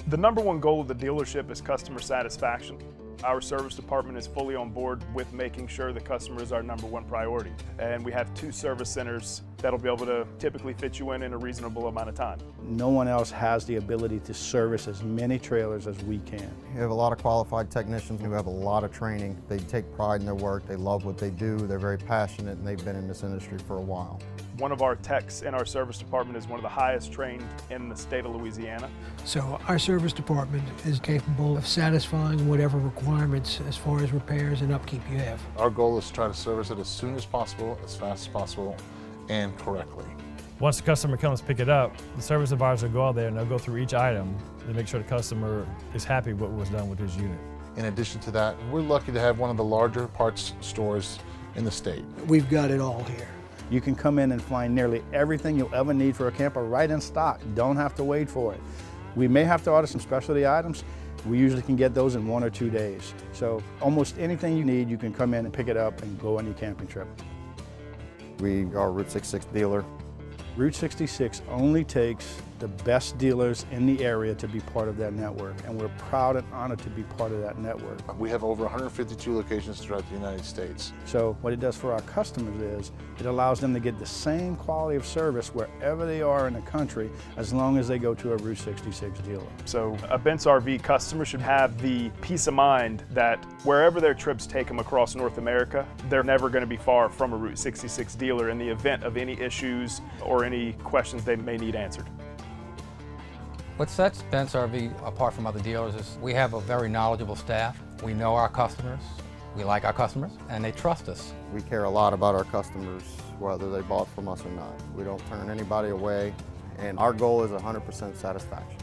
The number one goal of the dealership is customer satisfaction. Our service department is fully on board with making sure the customer is our number one priority. And we have 2 service centers that'll be able to typically fit you in a reasonable amount of time. No one else has the ability to service as many trailers as we can. We have a lot of qualified technicians who have a lot of training. They take pride in their work, they love what they do, they're very passionate, and they've been in this industry for a while. One of our techs in our service department is one of the highest trained in the state of Louisiana. So our service department is capable of satisfying whatever requirements as far as repairs and upkeep you have. Our goal is to try to service it as soon as possible, as fast as possible, and correctly. Once the customer comes pick it up, the service advisor will go out there and they'll go through each item to make sure the customer is happy with what was done with his unit. In addition to that, we're lucky to have one of the larger parts stores in the state. We've got it all here. You can come in and find nearly everything you'll ever need for a camper right in stock. Don't have to wait for it. We may have to order some specialty items. We usually can get those in 1 or 2 days. So almost anything you need, you can come in and pick it up and go on your camping trip. We are a Route 66 dealer. Route 66 only takes the best dealers in the area to be part of that network, and we're proud and honored to be part of that network. We have over 152 locations throughout the United States. So what it does for our customers is it allows them to get the same quality of service wherever they are in the country as long as they go to a Route 66 dealer. So a Bent's RV customer should have the peace of mind that wherever their trips take them across North America, they're never going to be far from a Route 66 dealer in the event of any issues or any questions they may need answered. What sets Bent's RV apart from other dealers is we have a very knowledgeable staff. We know our customers, we like our customers, and they trust us. We care a lot about our customers, whether they bought from us or not. We don't turn anybody away, and our goal is 100% satisfaction.